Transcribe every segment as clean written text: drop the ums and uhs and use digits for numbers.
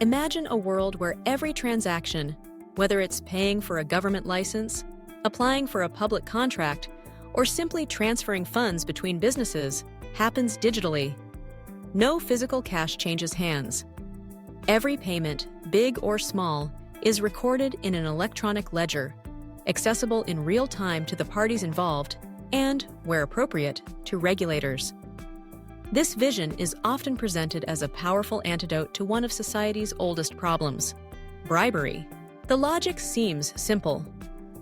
Imagine a world where every transaction, whether it's paying for a government license, applying for a public contract, or simply transferring funds between businesses, happens digitally. No physical cash changes hands. Every payment, big or small, is recorded in an electronic ledger, accessible in real time to the parties involved and, where appropriate, to regulators. This vision is often presented as a powerful antidote to one of society's oldest problems: bribery. The logic seems simple.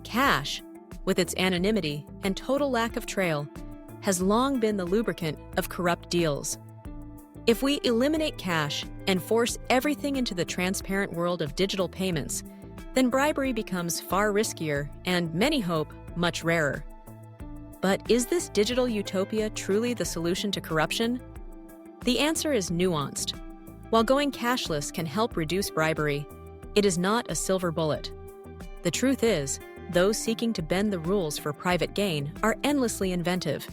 Cash, with its anonymity and total lack of trail, has long been the lubricant of corrupt deals. If we eliminate cash and force everything into the transparent world of digital payments, then bribery becomes far riskier and, many hope, much rarer. But is this digital utopia truly the solution to corruption? The answer is nuanced. While going cashless can help reduce bribery, it is not a silver bullet. The truth is, those seeking to bend the rules for private gain are endlessly inventive,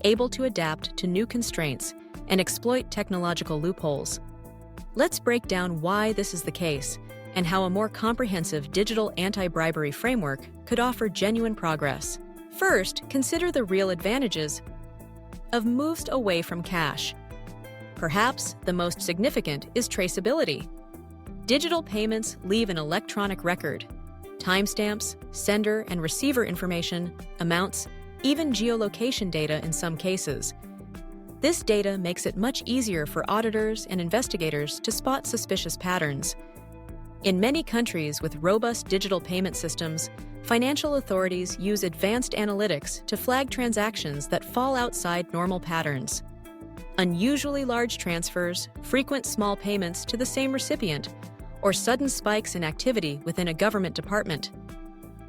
able to adapt to new constraints and exploit technological loopholes. Let's break down why this is the case and how a more comprehensive digital anti-bribery framework could offer genuine progress. First, consider the real advantages of moves away from cash. Perhaps the most significant is traceability. Digital payments leave an electronic record. Timestamps, sender and receiver information, amounts, even geolocation data in some cases. This data makes it much easier for auditors and investigators to spot suspicious patterns. In many countries with robust digital payment systems, financial authorities use advanced analytics to flag transactions that fall outside normal patterns. Unusually large transfers, frequent small payments to the same recipient, or sudden spikes in activity within a government department.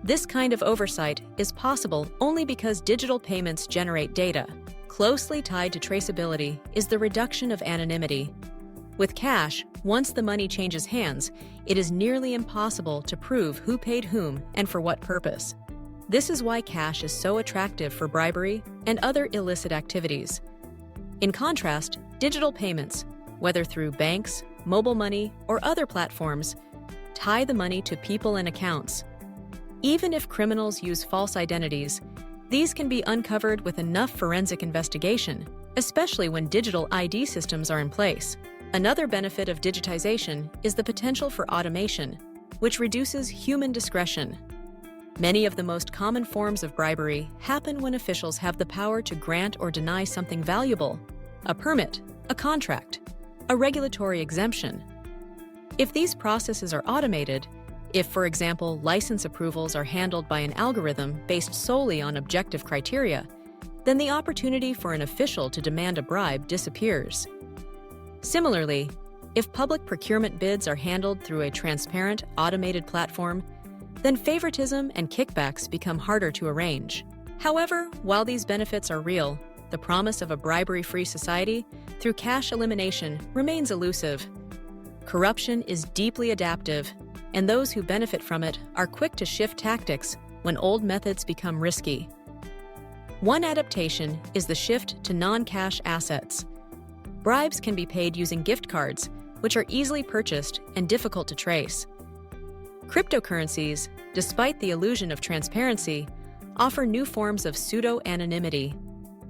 This kind of oversight is possible only because digital payments generate data. Closely tied to traceability is the reduction of anonymity. With cash, once the money changes hands, it is nearly impossible to prove who paid whom and for what purpose. This is why cash is so attractive for bribery and other illicit activities. In contrast, digital payments, whether through banks, mobile money, or other platforms, tie the money to people and accounts. Even if criminals use false identities, these can be uncovered with enough forensic investigation, especially when digital ID systems are in place. Another benefit of digitization is the potential for automation, which reduces human discretion. Many of the most common forms of bribery happen when officials have the power to grant or deny something valuable: a permit, a contract, a regulatory exemption. If these processes are automated, if, for example, license approvals are handled by an algorithm based solely on objective criteria, then the opportunity for an official to demand a bribe disappears. Similarly, if public procurement bids are handled through a transparent, automated platform, then favoritism and kickbacks become harder to arrange. However, while these benefits are real, the promise of a bribery-free society through cash elimination remains elusive. Corruption is deeply adaptive, and those who benefit from it are quick to shift tactics when old methods become risky. One adaptation is the shift to non-cash assets. Bribes can be paid using gift cards, which are easily purchased and difficult to trace. Cryptocurrencies, despite the illusion of transparency, offer new forms of pseudo-anonymity.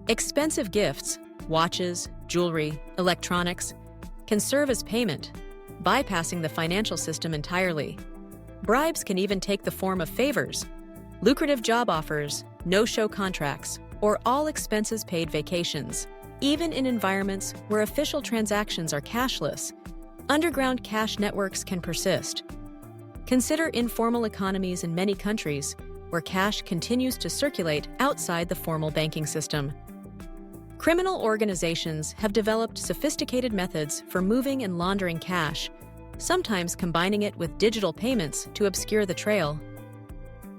Expensive gifts, watches, jewelry, electronics, can serve as payment, bypassing the financial system entirely. Bribes can even take the form of favors, lucrative job offers, no-show contracts, or all-expenses-paid vacations. Even in environments where official transactions are cashless, underground cash networks can persist. Consider informal economies in many countries where cash continues to circulate outside the formal banking system. Criminal organizations have developed sophisticated methods for moving and laundering cash, sometimes combining it with digital payments to obscure the trail.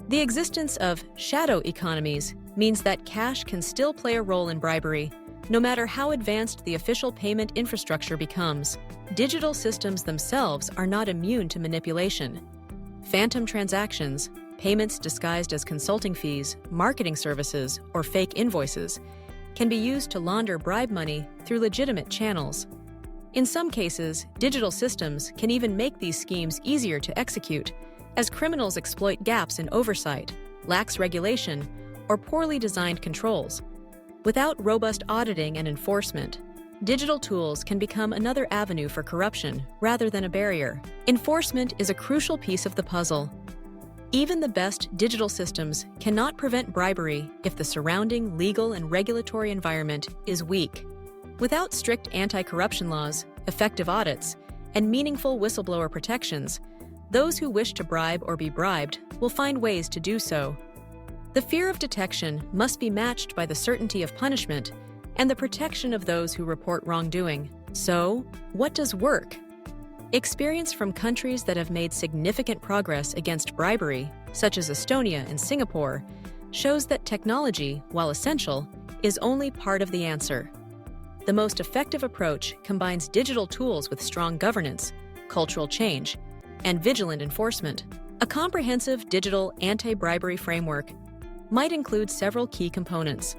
The existence of shadow economies means that cash can still play a role in bribery, no matter how advanced the official payment infrastructure becomes. Digital systems themselves are not immune to manipulation. Phantom transactions, payments disguised as consulting fees, marketing services, or fake invoices, can be used to launder bribe money through legitimate channels. In some cases, digital systems can even make these schemes easier to execute, as criminals exploit gaps in oversight, lax regulation, or poorly designed controls. Without robust auditing and enforcement, digital tools can become another avenue for corruption rather than a barrier. Enforcement is a crucial piece of the puzzle. Even the best digital systems cannot prevent bribery if the surrounding legal and regulatory environment is weak. Without strict anti-corruption laws, effective audits, and meaningful whistleblower protections, those who wish to bribe or be bribed will find ways to do so. The fear of detection must be matched by the certainty of punishment and the protection of those who report wrongdoing. So, what does work? Experience from countries that have made significant progress against bribery, such as Estonia and Singapore, shows that technology, while essential, is only part of the answer. The most effective approach combines digital tools with strong governance, cultural change, and vigilant enforcement. A comprehensive digital anti-bribery framework might include several key components.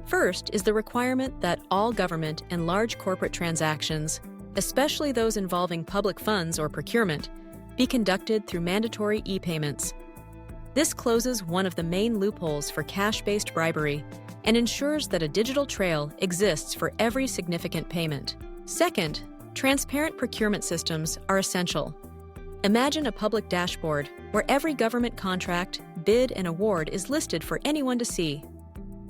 First is the requirement that all government and large corporate transactions, especially those involving public funds or procurement, be conducted through mandatory e-payments. This closes one of the main loopholes for cash-based bribery and ensures that a digital trail exists for every significant payment. Second, transparent procurement systems are essential. Imagine a public dashboard where every government contract, bid, and award is listed for anyone to see.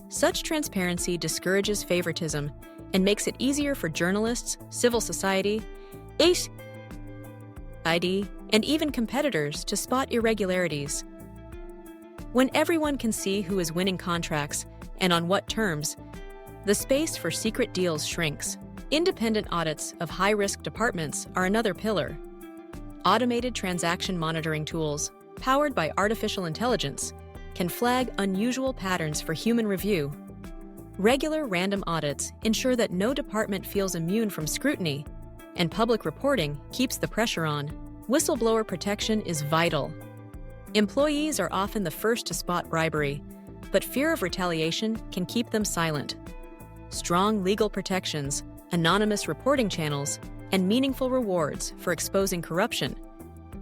Such transparency discourages favoritism and makes it easier for journalists, civil society, and even competitors to spot irregularities. When everyone can see who is winning contracts and on what terms, the space for secret deals shrinks. Independent audits of high-risk departments are another pillar. Automated transaction monitoring tools, powered by artificial intelligence, can flag unusual patterns for human review. Regular random audits ensure that no department feels immune from scrutiny, and public reporting keeps the pressure on. Whistleblower protection is vital. Employees are often the first to spot bribery, but fear of retaliation can keep them silent. Strong legal protections, anonymous reporting channels, and meaningful rewards for exposing corruption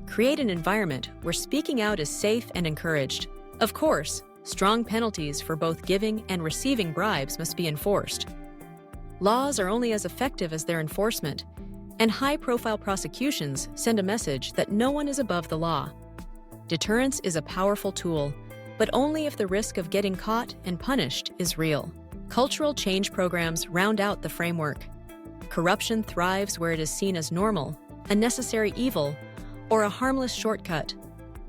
create an environment where speaking out is safe and encouraged. Of course, strong penalties for both giving and receiving bribes must be enforced. Laws are only as effective as their enforcement, and high-profile prosecutions send a message that no one is above the law. Deterrence is a powerful tool, but only if the risk of getting caught and punished is real. Cultural change programs round out the framework. Corruption thrives where it is seen as normal, a necessary evil, or a harmless shortcut.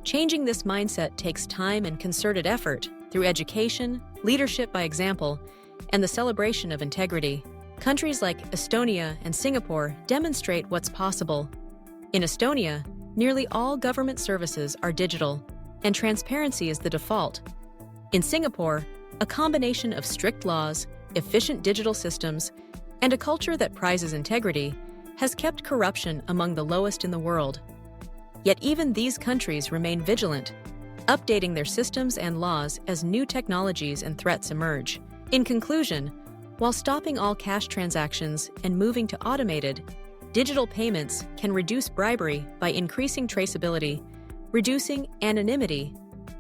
Changing this mindset takes time and concerted effort through education, leadership by example, and the celebration of integrity. Countries like Estonia and Singapore demonstrate what's possible. In Estonia, nearly all government services are digital, and transparency is the default. In Singapore, a combination of strict laws, efficient digital systems, and a culture that prizes integrity has kept corruption among the lowest in the world. Yet even these countries remain vigilant, updating their systems and laws as new technologies and threats emerge. In conclusion, while stopping all cash transactions and moving to automated, digital payments can reduce bribery by increasing traceability, reducing anonymity,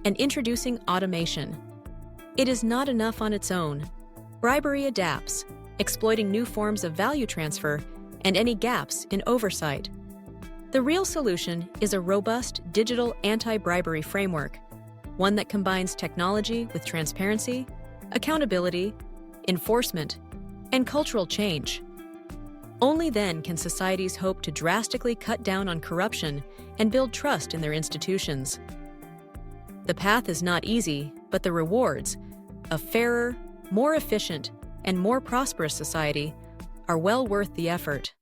and introducing automation. It is not enough on its own. Bribery adapts, exploiting new forms of value transfer and any gaps in oversight. The real solution is a robust digital anti-bribery framework, one that combines technology with transparency, accountability, enforcement, and cultural change. Only then can societies hope to drastically cut down on corruption and build trust in their institutions. The path is not easy, but the rewards, a fairer, more efficient, and more prosperous society, are well worth the effort.